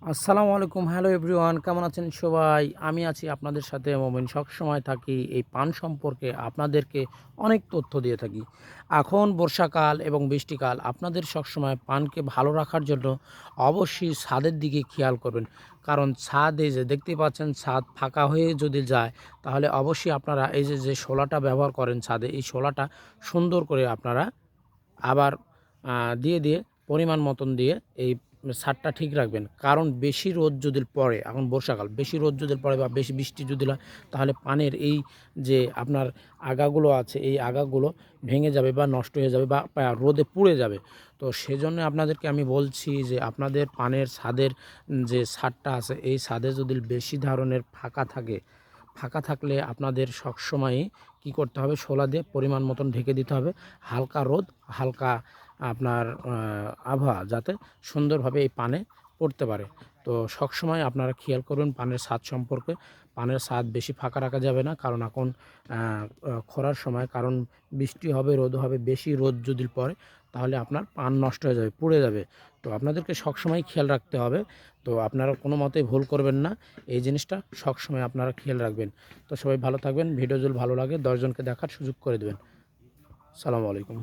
আসসালামু আলাইকুম। Hello everyone, কেমন আছেন সবাই? আমি আছি আপনাদের সাথে মোমিন। সবসময় থাকি এই পান সম্পর্কে আপনাদেরকে অনেক তথ্য দিয়ে থাকি। এখন বর্ষাকাল এবং বৃষ্টিকাল, আপনাদের সবসময় পানকে ভালো রাখার জন্য অবশ্যই ছাদের দিকে খেয়াল করবেন। কারণ ছাদ এই যে দেখতেই পাচ্ছেন, ছাদ ফাঁকা হয়ে যদি যায় তাহলে অবশ্যই আপনারা এই যে শোলাটা ব্যবহার করেন ছাদে, এই শোলাটা সুন্দর করে আপনারা আবার দিয়ে পরিমাণ মতন দিয়ে এই ছাদটা ঠিক রাখবেন। কারণ বেশি রোদ যদি পড়ে, এখন বর্ষাকাল, বেশি রোদ যদি পড়ে বা বেশি বৃষ্টি যদি হয় তাহলে পানের এই যে আপনার আগাগুলো আছে এই আগাগুলো ভেঙে যাবে বা নষ্ট হয়ে যাবে বা রোদে পুড়ে যাবে। তো সেজন্য আপনাদেরকে আমি বলছি যে আপনাদের পানের ছাদের যে ছাদটা আছে এই ছাদে যদি বেশি ধরনের ফাঁকা থাকলে আপনাদের সবসময়ই কী করতে হবে, শোলা দিয়ে পরিমাণ মতন ঢেকে দিতে হবে। হালকা রোদ, হালকা আপনার আবহাওয়া যাতে সুন্দরভাবে এই পানে পড়তে পারে। তো সবসময় আপনারা খেয়াল করবেন পানের ছাদ সম্পর্কে। পানের ছাদ বেশি ফাঁকা রাখা যাবে না, কারণ এখন খরার সময়, কারণ বৃষ্টি হবে, রোদ হবে। বেশি রোদ যদি পড়ে তাহলে আপনার পান নষ্ট হয়ে যাবে, পুড়ে যাবে। তো আপনাদেরকে সবসময় খেয়াল রাখতে হবে। তো আপনারা কোনো মতেই ভুল করবেন না, এই জিনিসটা সবসময় আপনারা খেয়াল রাখবেন। তো সবাই ভালো থাকবেন। ভিডিও যদি ভালো লাগে 10 জনকে দেখার সুযোগ করে দেবেন। সালামু আলাইকুম।